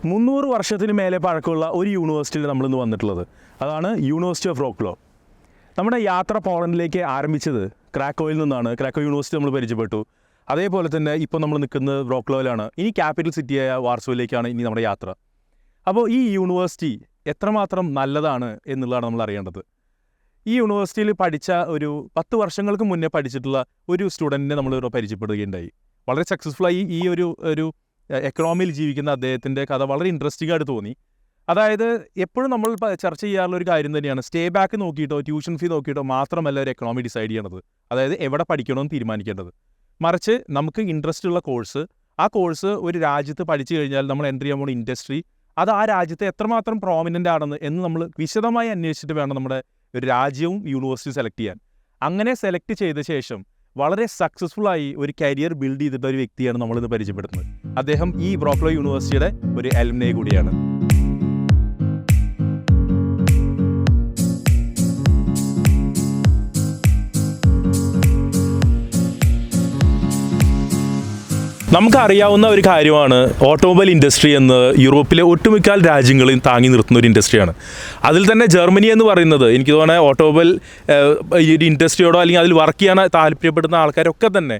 300 വർഷത്തിന് മേലെ പഴക്കമുള്ള ഒരു യൂണിവേഴ്സിറ്റിയിൽ നമ്മളിന്ന് വന്നിട്ടുള്ളത്. അതാണ് യൂണിവേഴ്സിറ്റി ഓഫ് റോക്ലോ. നമ്മുടെ യാത്ര പോളണ്ടിലേക്ക് ആരംഭിച്ചത് ക്രാക്കോയിൽ നിന്നാണ്. ക്രാക്കോ യൂണിവേഴ്സിറ്റി നമ്മൾ പരിചയപ്പെട്ടു. അതേപോലെ തന്നെ ഇപ്പോൾ നമ്മൾ നിൽക്കുന്നത് റോക്ലോയിലാണ്. ഇനി ക്യാപിറ്റൽ സിറ്റിയായ വാർസോയിലേക്കാണ് ഇനി നമ്മുടെ യാത്ര. അപ്പോൾ ഈ യൂണിവേഴ്സിറ്റി എത്രമാത്രം നല്ലതാണ് എന്നുള്ളതാണ് നമ്മൾ അറിയേണ്ടത്. ഈ യൂണിവേഴ്സിറ്റിയിൽ പഠിച്ച ഒരു 10 വർഷങ്ങൾക്ക് മുന്നേ പഠിച്ചിട്ടുള്ള ഒരു സ്റ്റുഡൻറ്റിനെ നമ്മൾ പരിചയപ്പെടുകയുണ്ടായി. വളരെ സക്സസ്ഫുള്ളായി ഈ ഒരു എക്കണോമിയിൽ ജീവിക്കുന്ന അദ്ദേഹത്തിൻ്റെ കഥ വളരെ ഇൻട്രസ്റ്റിംഗ് ആയിട്ട് തോന്നി. അതായത് എപ്പോഴും നമ്മൾ ചർച്ച ചെയ്യാറുള്ള ഒരു കാര്യം തന്നെയാണ്, സ്റ്റേ ബാക്ക് നോക്കിയിട്ടോ ട്യൂഷൻ ഫീ നോക്കിയിട്ടോ മാത്രമല്ല ഒരു എക്കണോമി ഡിസൈഡ് ചെയ്യണത്, അതായത് എവിടെ പഠിക്കണമെന്ന് തീരുമാനിക്കേണ്ടത്. മറിച്ച് നമുക്ക് ഇൻട്രസ്റ്റ് ഉള്ള കോഴ്സ്, ആ കോഴ്സ് ഒരു രാജ്യത്ത് പഠിച്ചു കഴിഞ്ഞാൽ നമ്മൾ എൻ്റർ ചെയ്യാൻ പോകുന്ന ഇൻഡസ്ട്രി, അത് ആ രാജ്യത്തെ എത്രമാത്രം പ്രോമിനൻ്റ് ആണെന്ന് എന്ന് നമ്മൾ വിശദമായി അന്വേഷിച്ചിട്ട് വേണം നമ്മുടെ ഒരു രാജ്യവും യൂണിവേഴ്സിറ്റി സെലക്ട് ചെയ്യാൻ. അങ്ങനെ സെലക്ട് ചെയ്ത ശേഷം വളരെ സക്സസ്ഫുള്ളായി ഒരു കരിയർ ബിൽഡ് ചെയ്തിട്ട ഒരു വ്യക്തിയാണ് നമ്മളിന്ന് പരിചയപ്പെടുത്തുന്നത്. അദ്ദേഹം ഈ റോക്ലോ യൂണിവേഴ്സിറ്റിയുടെ ഒരു അലുമിനി കൂടിയാണ്. നമുക്കറിയാവുന്ന ഒരു കാര്യമാണ് ഓട്ടോമൊബൈൽ ഇൻഡസ്ട്രി എന്ന് യൂറോപ്പിലെ ഒട്ടുമിക്ക രാജ്യങ്ങളിൽ താങ്ങി നിർത്തുന്ന ഒരു ഇൻഡസ്ട്രിയാണ്. അതിൽ തന്നെ ജർമ്മനി എന്ന് പറയുന്നത് എനിക്ക് തോന്നുന്നത് ഓട്ടോമൊബൈൽ ഈ ഒരു ഇൻഡസ്ട്രിയോടോ അല്ലെങ്കിൽ അതിൽ വർക്ക് ചെയ്യാൻ താല്പര്യപ്പെടുന്ന ആൾക്കാരൊക്കെ തന്നെ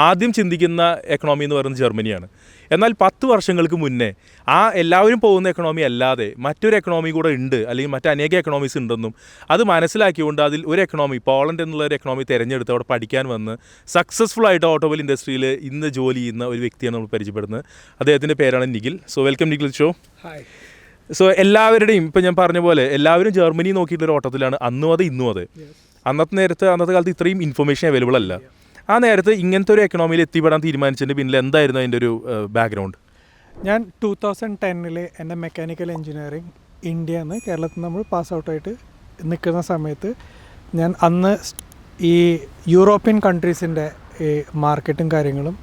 ആദ്യം ചിന്തിക്കുന്ന എക്കണോമി എന്ന് പറയുന്നത് ജർമ്മനിയാണ്. എന്നാൽ 10 വർഷങ്ങൾക്ക് മുന്നേ ആ എല്ലാവരും പോകുന്ന എക്കണോമി അല്ലാതെ മറ്റൊരു എക്കണോമി കൂടെ ഉണ്ട്, അല്ലെങ്കിൽ മറ്റനേക എക്കണോമീസ് ഉണ്ടെന്നും അത് മനസ്സിലാക്കിക്കൊണ്ട് അതിൽ ഒരു എക്കണോമി, പോളണ്ട് എന്നുള്ള ഒരു എക്കണോമി തിരഞ്ഞെടുത്ത് അവിടെ പഠിക്കാൻ വന്ന് സക്സസ്ഫുള്ളായിട്ട് ഓട്ടോമൊബൈൽ ഇൻഡസ്ട്രിയിൽ ഇന്ന് ജോലി ചെയ്യുന്ന ഒരു വ്യക്തിയാണ് നമ്മൾ പരിചയപ്പെടുന്നത്. അദ്ദേഹത്തിൻ്റെ പേരാണ് Nikhil. So welcome Nikhil show. Hi. So എല്ലാവരുടെയും ഇപ്പം ഞാൻ പറഞ്ഞ പോലെ എല്ലാവരും ജർമ്മനി നോക്കിയിട്ടുള്ളൊരു ഓട്ടത്തിലാണ്. അന്നും അത് ഇന്നും അതെ. അന്നത്തെ കാലത്ത് ഇത്രയും ഇൻഫർമേഷൻ അവൈലബിൾ അല്ല. ആ നേരത്ത് ഇങ്ങനത്തെ ഒരു എക്കണോമിയിൽ എത്തിപ്പെടാൻ തീരുമാനിച്ചതിൻ്റെ പിന്നിൽ എന്തായിരുന്നു അതിൻ്റെ ഒരു ബാക്ക്ഗ്രൗണ്ട്? ഞാൻ 2010 എൻ്റെ മെക്കാനിക്കൽ എഞ്ചിനീയറിംഗ് ഇന്ത്യയിൽ നിന്ന് കേരളത്തിൽ നമ്മൾ പാസ് ഔട്ടായിട്ട് നിൽക്കുന്ന സമയത്ത് ഞാൻ അന്ന് ഈ യൂറോപ്യൻ കൺട്രീസിൻ്റെ ഈ മാർക്കറ്റും കാര്യങ്ങളും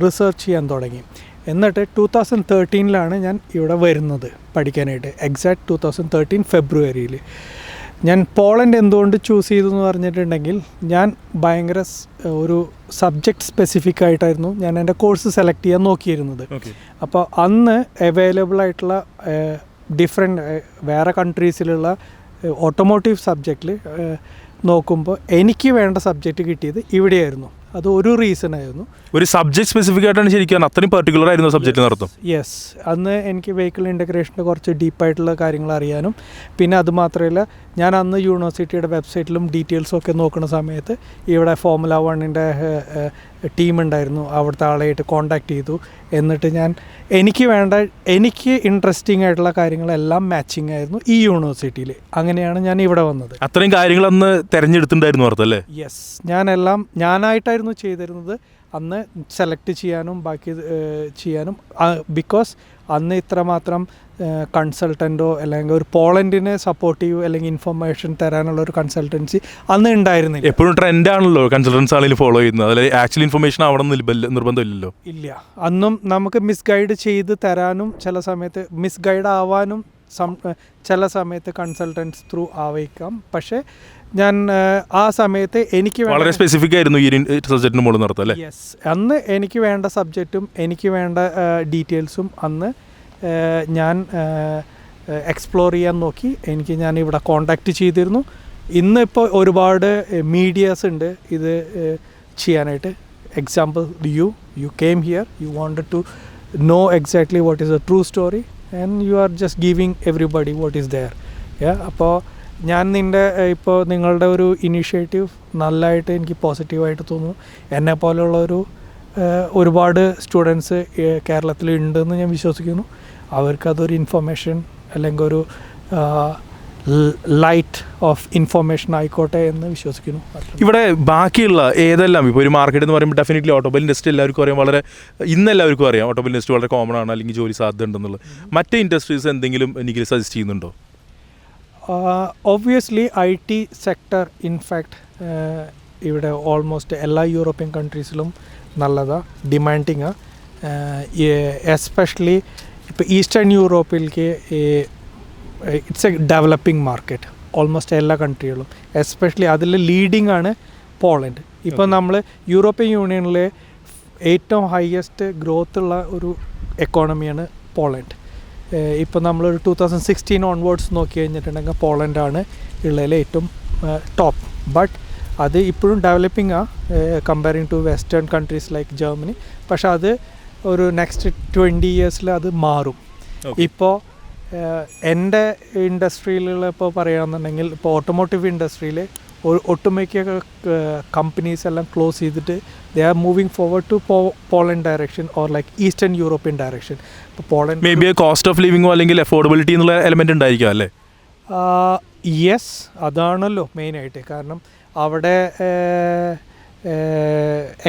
റിസർച്ച് ചെയ്യാൻ തുടങ്ങി. എന്നിട്ട് 2013 ഞാൻ ഇവിടെ വരുന്നത് പഠിക്കാനായിട്ട്. എക്സാക്ട് 2013 ഫെബ്രുവരിയിൽ. ഞാൻ പോളണ്ട് എന്തുകൊണ്ട് ചൂസ് ചെയ്തു എന്ന് പറഞ്ഞിട്ടുണ്ടെങ്കിൽ, ഞാൻ ഭയങ്കര ഒരു സബ്ജക്റ്റ് സ്പെസിഫിക് ആയിട്ടായിരുന്നു ഞാൻ എൻ്റെ കോഴ്സ് സെലക്ട് ചെയ്യാൻ നോക്കിയിരുന്നത്. അപ്പോൾ അന്ന് അവൈലബിൾ ആയിട്ടുള്ള വേറെ കൺട്രീസിലുള്ള ഓട്ടോമോട്ടീവ് സബ്ജക്റ്റിൽ നോക്കുമ്പോൾ എനിക്ക് വേണ്ട സബ്ജക്റ്റ് കിട്ടിയത് ഇവിടെയായിരുന്നു. അത് ഒരു റീസൺ ആയിരുന്നു. ഒരു സബ്ജക്ട് സ്പെസിഫിക് ആയിട്ടാണ് ശരിക്കും അത്രയും പെർട്ടിക്കുലർ ആയിരുന്നു സബ്ജക്റ്റ് നടത്തും. യെസ്. അന്ന് എനിക്ക് വെഹിക്കിൾ ഇൻ്റഗ്രേഷൻ്റെ കുറച്ച് ഡീപ്പായിട്ടുള്ള കാര്യങ്ങൾ അറിയാനും, പിന്നെ അതുമാത്രമല്ല ഞാൻ അന്ന് യൂണിവേഴ്സിറ്റിയുടെ വെബ്സൈറ്റിലും ഡീറ്റെയിൽസും ഒക്കെ നോക്കുന്ന സമയത്ത് ഇവിടെ ഫോർമുല 1ൻ്റെ ടീം ഉണ്ടായിരുന്നു. അവിടുത്തെ ആളായിട്ട് കോണ്ടാക്ട് ചെയ്തു. എന്നിട്ട് എനിക്ക് ഇൻട്രസ്റ്റിംഗ് ആയിട്ടുള്ള കാര്യങ്ങളെല്ലാം മാച്ചിങ് ആയിരുന്നു ഈ യൂണിവേഴ്സിറ്റിയിൽ. അങ്ങനെയാണ് ഞാൻ ഇവിടെ വന്നത്. അത്രയും കാര്യങ്ങളന്ന് തിരഞ്ഞെടുത്തിട്ടുണ്ടായിരുന്നു അർത്ഥല്ലേ? യെസ്. ഞാനായിട്ടായിരുന്നു ചെയ്തിരുന്നത് അന്ന് സെലക്ട് ചെയ്യാനും ബാക്കി ചെയ്യാനും. ബിക്കോസ് അന്ന് ഇത്രമാത്രം കൺസൾട്ടൻറ്റോ അല്ലെങ്കിൽ ഒരു പോളണ്ടിനെ സപ്പോർട്ടീവ് അല്ലെങ്കിൽ ഇൻഫർമേഷൻ തരാനുള്ള ഒരു കൺസൾട്ടൻസി അന്ന് ഉണ്ടായിരുന്നില്ല. എപ്പോഴും ട്രെൻഡാണല്ലോ കൺസൾട്ടൻസ് ആണെങ്കിലും ഫോളോ ചെയ്യുന്നത്, അല്ലെങ്കിൽ ആക്ച്വൽ ഇൻഫർമേഷൻ അവിടെ നിർബന്ധമില്ലല്ലോ. ഇല്ല. അന്നും നമുക്ക് മിസ്ഗൈഡ് ചെയ്ത് തരാനും ചില സമയത്ത് മിസ്ഗൈഡ് ആവാനും ചില സമയത്ത് കൺസൾട്ടൻസ് ത്രൂ ആവേക്കാം. പക്ഷേ ഞാൻ ആ സമയത്ത് എനിക്ക് വളരെ സ്പെസിഫിക് ആയിരുന്നു ഈ സബ്ജക്റ്റിന് മുകളിൽ നടത്തുക അല്ലേ? യെസ്. അന്ന് എനിക്ക് വേണ്ട സബ്ജക്റ്റും എനിക്ക് വേണ്ട ഡീറ്റെയിൽസും അന്ന് ഞാൻ എക്സ്പ്ലോർ ചെയ്യാൻ നോക്കി. ഞാൻ ഇവിടെ കോണ്ടാക്റ്റ് ചെയ്തിരുന്നു. ഇന്നിപ്പോൾ ഒരുപാട് മീഡിയാസ് ഉണ്ട് ഇത് ചെയ്യാനായിട്ട്. Example, you came here, you wanted to know exactly what is a true story and you are just giving everybody what is there. അപ്പോൾ നിങ്ങളുടെ ഒരു ഇനീഷ്യേറ്റീവ് നല്ലതായിട്ട് എനിക്ക് പോസിറ്റീവായിട്ട് തോന്നുന്നു. എന്നെപ്പോലെയുള്ളൊരു ഒരുപാട് സ്റ്റുഡൻസ് കേരളത്തിൽ ഉണ്ടെന്ന് ഞാൻ വിശ്വസിക്കുന്നു. അവർക്കതൊരു ഇൻഫർമേഷൻ അല്ലെങ്കിൽ ഒരു ലൈറ്റ് ഓഫ് ഇൻഫർമേഷൻ ആയിക്കോട്ടെ എന്ന് വിശ്വസിക്കുന്നു. ഇവിടെ ബാക്കിയുള്ള ഏതെല്ലാം ഇപ്പോൾ ഒരു മാർക്കറ്റ് എന്ന് പറയുമ്പോൾ ഡെഫിനറ്റ്ലി ഓട്ടോമൊബൈൽ ഇൻഡസ്ട്രി എല്ലാവർക്കും അറിയാം. ഇന്നെല്ലാവർക്കും അറിയാം ഓട്ടോമൊബൈൽ ഇൻഡസ്ട്രി വളരെ കോമൺ ആണ്, അല്ലെങ്കിൽ ജോലി സാധ്യത ഉണ്ടെന്നുള്ളത്. മറ്റ് ഇൻഡസ്ട്രീസ് എന്തെങ്കിലും എനിക്ക് സജസ്റ്റ് ചെയ്യുന്നുണ്ടോ? ഒബ്വിയസ്ലി IT സെക്ടർ ഇൻഫാക്ട് ഇവിടെ ഓൾമോസ്റ്റ് എല്ലാ യൂറോപ്യൻ കൺട്രീസിലും നല്ലതാണ്, ഡിമാൻഡിങ്ങാണ്. എസ്പെഷ്യലി ഇപ്പോൾ ഈസ്റ്റേൺ യൂറോപ്പിലേക്ക് it's A developing market almost എല്ലാ കൺട്രികളും. എസ്പെഷ്യലി അതിൽ ലീഡിംഗ് ആണ് പോളണ്ട്. ഇപ്പോൾ നമ്മൾ യൂറോപ്യൻ യൂണിയനിലെ ഏറ്റവും ഹയസ്റ്റ് ഗ്രോത്ത് ഉള്ള ഒരു എക്കോണമിയാണ് പോളണ്ട്. ഇപ്പോൾ നമ്മളൊരു 2016 ഓൺവേർഡ്സ് നോക്കി കഴിഞ്ഞിട്ടുണ്ടെങ്കിൽ പോളണ്ടാണ് ഉള്ളതിൽ ഏറ്റവും ടോപ്പ്. ബട്ട് അത് ഇപ്പോഴും ഡെവലപ്പിംഗ് ആ comparing to western countries like Germany. പക്ഷെ അത് ഒരു നെക്സ്റ്റ് 20 ഇയേഴ്സിൽ അത് മാറും. ഇപ്പോൾ എൻ്റെ ഇൻഡസ്ട്രിയിലുള്ള ഇപ്പോൾ പറയുകയാണെന്നുണ്ടെങ്കിൽ ഇപ്പോൾ ഓട്ടോമോട്ടീവ് ഇൻഡസ്ട്രിയിൽ ഒട്ടുമിക്ക കമ്പനീസ് എല്ലാം ക്ലോസ് ചെയ്തിട്ട് they are moving forward to Poland direction or like eastern European direction. ഇപ്പോൾ Poland may be cost of ലിവിങ്ങോ അല്ലെങ്കിൽ അഫോർഡബിലിറ്റി എന്നുള്ള എലമെന്റ് ഉണ്ടായിരിക്കും അല്ലേ? യെസ്, അതാണല്ലോ മെയിനായിട്ട്. കാരണം അവിടെ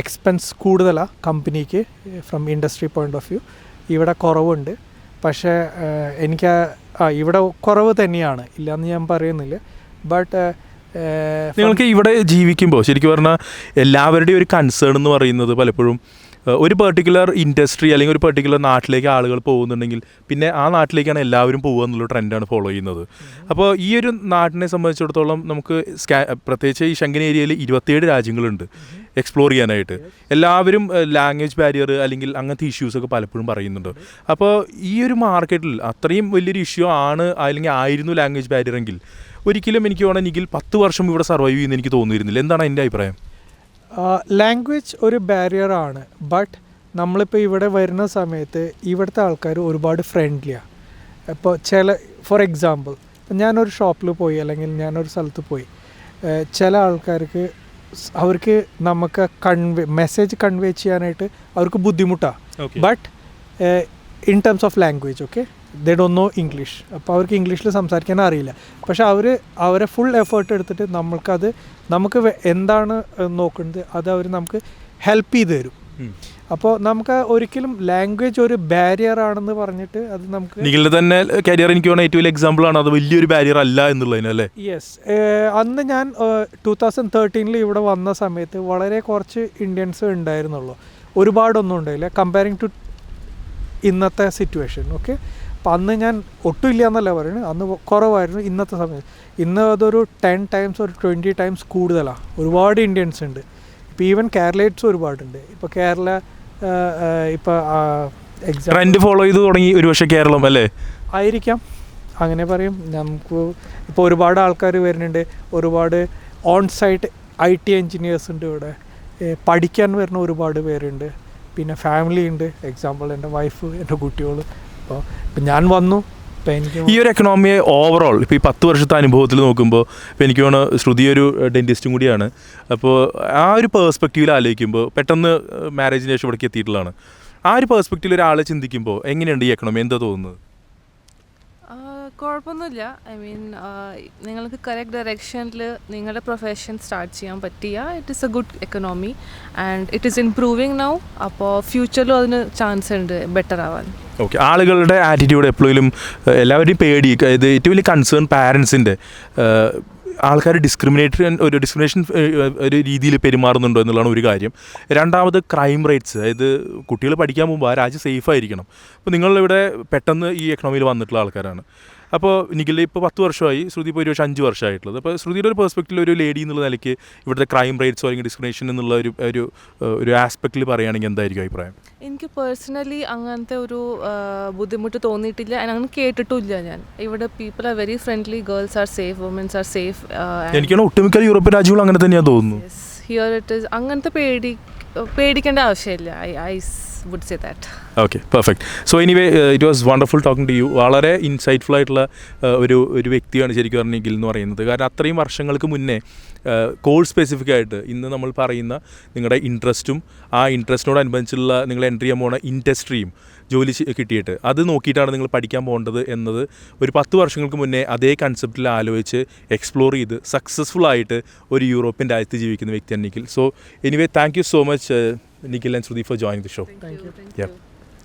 എക്സ്പെൻസ് കൂടുതലാണ് കമ്പനിക്ക് from industry point of view. ഇവിടെ കുറവുണ്ട്. പക്ഷേ എനിക്ക് ഇവിടെ കുറവ് തന്നെയാണ്, ഇല്ലയെന്ന് ഞാൻ പറയുന്നില്ല. ബട്ട് നിങ്ങൾക്ക് ഇവിടെ ജീവിക്കുമ്പോൾ ശരിക്കും പറഞ്ഞാൽ എല്ലാവരുടെയും ഒരു കൺസേൺ എന്ന് പറയുന്നത് പലപ്പോഴും ഒരു പെർട്ടിക്കുലർ ഇൻഡസ്ട്രി അല്ലെങ്കിൽ ഒരു പെർട്ടിക്കുലർ നാട്ടിലേക്ക് ആളുകൾ പോകുന്നുണ്ടെങ്കിൽ പിന്നെ ആ നാട്ടിലേക്കാണ് എല്ലാവരും പോകുക എന്നുള്ള ട്രെൻഡാണ് ഫോളോ ചെയ്യുന്നത്. അപ്പോൾ ഈ ഒരു നാട്ടിനെ സംബന്ധിച്ചിടത്തോളം നമുക്ക് പ്രത്യേകിച്ച് ഈ ഷെങ്കൻ ഏരിയയിൽ 27 രാജ്യങ്ങളുണ്ട് എക്സ്പ്ലോർ ചെയ്യാനായിട്ട്. എല്ലാവരും ലാംഗ്വേജ് ബാരിയർ അല്ലെങ്കിൽ അങ്ങനത്തെ ഇഷ്യൂസൊക്കെ പലപ്പോഴും പറയുന്നുണ്ട്. അപ്പോൾ ഈ ഒരു മാർക്കറ്റിൽ അത്രയും വലിയൊരു ഇഷ്യൂ ആണ് അല്ലെങ്കിൽ ആയിരുന്നു ലാംഗ്വേജ് ബാരിയർ എങ്കിൽ ഒരിക്കലും എനിക്ക് വേണമെങ്കിൽ 10 വർഷം ഇവിടെ സർവൈവ് ചെയ്യുമെന്ന് എനിക്ക് തോന്നിയിരുന്നില്ല. എന്താണ് എൻ്റെ അഭിപ്രായം? ലാംഗ്വേജ് ഒരു ബാരിയറാണ്. ബട്ട് നമ്മളിപ്പോൾ ഇവിടെ വരുന്ന സമയത്ത് ഇവിടുത്തെ ആൾക്കാർ ഒരുപാട് ഫ്രണ്ട്ലിയാണ്. ഇപ്പോൾ ഫോർ എക്സാമ്പിൾ ഇപ്പം ഞാനൊരു ഷോപ്പിൽ പോയി അല്ലെങ്കിൽ ഞാനൊരു സ്ഥലത്ത് പോയി, ചില ആൾക്കാർക്ക് അവർക്ക് നമുക്ക് മെസ്സേജ് കൺവേ ചെയ്യാനായിട്ട് അവർക്ക് ബുദ്ധിമുട്ടാണ്. But in terms of language okay they don't know English. അപ്പോൾ അവർക്ക് ഇംഗ്ലീഷിൽ സംസാരിക്കാൻ അറിയില്ല. പക്ഷെ അവരെ ഫുൾ എഫേർട്ട് എടുത്തിട്ട് നമുക്ക് എന്താണ് നോക്കുന്നത് അത് അവർ നമുക്ക് ഹെൽപ്പ് ചെയ്ത് തരും. അപ്പോൾ നമുക്ക് ഒരിക്കലും ലാംഗ്വേജ് ഒരു ബാരിയർ ആണെന്ന് പറഞ്ഞിട്ട് അത് നമുക്ക് നിങ്ങളുടെ തന്നെ കരിയർ എനിക്ക് തോന്നുന്ന ഏറ്റവും വലിയ എക്സാമ്പിൾ ആണ് അത് വലിയൊരു ബാരിയർ അല്ല എന്നുള്ളതിനല്ലേ? യെസ്. അന്ന് ഞാൻ 2013 ഇവിടെ വന്ന സമയത്ത് വളരെ കുറച്ച് ഇന്ത്യൻസ് ഉണ്ടായിരുന്നുള്ളൂ, ഒരുപാടൊന്നും ഉണ്ടായില്ല കമ്പയറിങ് ടു ഇന്നത്തെ സിറ്റുവേഷൻ. ഓക്കെ, അപ്പം അന്ന് ഞാൻ ഒട്ടും ഇല്ല എന്നല്ല പറയുന്നത്, അന്ന് കുറവായിരുന്നു. ഇന്നത്തെ സമയത്ത് ഇന്ന് അതൊരു 10 ടൈംസ് ഒരു 20 ടൈംസ് കൂടുതലാണ്. ഒരുപാട് ഇന്ത്യൻസ് ഉണ്ട്. ഇപ്പോൾ ഈവൻ കേരളൈറ്റ്സ് ഒരുപാടുണ്ട്. ഇപ്പോൾ കേരള ഇപ്പോൾ ട്രെൻഡ് ഫോളോ ചെയ്ത് തുടങ്ങി ഒരുപക്ഷെ കേരളം അല്ലേ? ആയിരിക്കാം, അങ്ങനെ പറയും. നമുക്ക് ഇപ്പോൾ ഒരുപാട് ആൾക്കാർ വരുന്നുണ്ട്, ഒരുപാട് ഓൺ സൈറ്റ് IT എൻജിനീയേഴ്സ് ഉണ്ട് ഇവിടെ, പഠിക്കാൻ വരുന്ന ഒരുപാട് പേരുണ്ട്, പിന്നെ ഫാമിലി ഉണ്ട്. എക്സാമ്പിൾ എൻ്റെ വൈഫ്, എൻ്റെ കുട്ടികൾ. അപ്പോൾ ഇപ്പം ഞാൻ വന്നു. ഈ ഒരു എക്കണോമിയെ ഓവറോൾ ഇപ്പോൾ ഈ 10 വർഷത്തെ അനുഭവത്തിൽ നോക്കുമ്പോൾ ഇപ്പോൾ എനിക്ക് തോന്നുന്നു ശ്രുതി ഒരു ഡെൻറ്റിസ്റ്റും കൂടിയാണ്. അപ്പോൾ ആ ഒരു പേഴ്സ്പെക്റ്റീവിൽ ആലോചിക്കുമ്പോൾ പെട്ടെന്ന് മാരേജിന് ശേഷം ഇവിടേക്ക് എത്തിയിട്ടുള്ളതാണ്. ആ ഒരു പേഴ്സ്പെക്റ്റീവിൽ ഒരാളെ ചിന്തിക്കുമ്പോൾ എങ്ങനെയുണ്ട് ഈ എക്കണോമി, എന്താ തോന്നുന്നത്? കുഴപ്പമൊന്നുമില്ല. ഐ മീൻ നിങ്ങൾക്ക് കറക്റ്റ് ഡയറക്ഷനിൽ നിങ്ങളുടെ പ്രൊഫഷൻ സ്റ്റാർട്ട് ചെയ്യാൻ പറ്റിയ it is A good economy and it is improving now. അപ്പോൾ ഫ്യൂച്ചറിലും അതിന് ചാൻസ് ഉണ്ട് ബെറ്റർ ആവാൻ. ഓക്കെ, ആളുകളുടെ ആറ്റിറ്റ്യൂഡ് എപ്പോഴും എല്ലാവരുടെയും പേടി, ഇത് ഏറ്റവും വലിയ കൺസേൺ പാരൻസിൻ്റെ ആൾക്കാർ ഡിസ്ക്രിമിനേഷൻ ഒരു രീതിയിൽ പെരുമാറുന്നുണ്ടോ എന്നുള്ളതാണ് ഒരു കാര്യം. രണ്ടാമത് ക്രൈം റേറ്റ്സ്, അതായത് കുട്ടികൾ പഠിക്കാൻ പോകുമ്പോൾ ആ രാജ്യം സേഫ് ആയിരിക്കണം. അപ്പോൾ നിങ്ങളിവിടെ പെട്ടെന്ന് ഈ എക്കണോമിയിൽ വന്നിട്ടുള്ള ആൾക്കാരാണ്. അപ്പോൾ നിഖിൽ ഇപ്പോൾ 10 വർഷമായി, ശ്രുതി ഇപ്പോൾ 5 വർഷമായിട്ടുള്ളത്. അപ്പോൾ ശ്രുതിയുടെ ഒരു പേഴ്സ്പെക്റ്റീവിൽ ഒരു ലേഡി എന്നുള്ള നിലയ്ക്ക് ഇവിടുത്തെ ക്രൈം റേറ്റ്സോ അല്ലെങ്കിൽ ഡിസ്ക്രിമിനേഷൻ എന്നുള്ള ഒരു ആസ്പെക്റ്റിൽ പറയുകയാണെങ്കിൽ എന്തായിരിക്കും അഭിപ്രായം? എനിക്ക് പേഴ്സണലി അങ്ങനത്തെ ഒരു ബുദ്ധിമുട്ട് തോന്നിയിട്ടില്ല, അങ്ങനെ കേട്ടിട്ടില്ല. ഞാൻ ഇവിടെ people are very friendly, girls are safe, womens are safe. എനിക്കാണ് ഒട്ടുമിക്ക യൂറോപ്യൻ രാജ്യങ്ങളും അങ്ങനെ തന്നെയാണ് തോന്നുന്നു. ഹിയർ ഇറ്റ് ഈസ് അങ്ങനത്തെ പേടിക്കേണ്ട ആവശ്യമില്ല. I would say that. Okay, perfect. So anyway it was wonderful talking to you. വളരെ ഇൻസൈറ്റ്ഫുൾ ആയിട്ടുള്ള ഒരു വ്യക്തിയാണ് ശരിക്കും പറഞ്ഞ നിഖിൽ എന്ന് പറയുന്നത്. കാരണം അത്രയും വർഷങ്ങൾക്ക് മുന്നേ കോഴ്സ് സ്പെസിഫിക് ആയിട്ട് ഇന്ന് നമ്മൾ പറയുന്ന നിങ്ങളുടെ ഇൻട്രസ്റ്റും ആ ഇൻട്രസ്റ്റിനോടനുബന്ധിച്ചുള്ള നിങ്ങൾ എൻട്രി ചെയ്യാൻ പോകുന്ന ഇൻഡസ്ട്രിയും ജോലി കിട്ടിയിട്ട് അത് നോക്കിയിട്ടാണ് നിങ്ങൾ പഠിക്കാൻ പോകേണ്ടത് എന്നത് ഒരു 10 വർഷങ്ങൾക്ക് മുന്നേ അതേ കൺസെപ്റ്റിൽ ആലോചിച്ച് എക്സ്പ്ലോർ ചെയ്ത് സക്സസ്ഫുൾ ആയിട്ട് ഒരു യൂറോപ്യൻ രാജ്യത്ത് ജീവിക്കുന്ന വ്യക്തിയാണ് Nikhil. So anyway thank you so much Nikhil and Shruti for joining the show. Thank you. Yeah.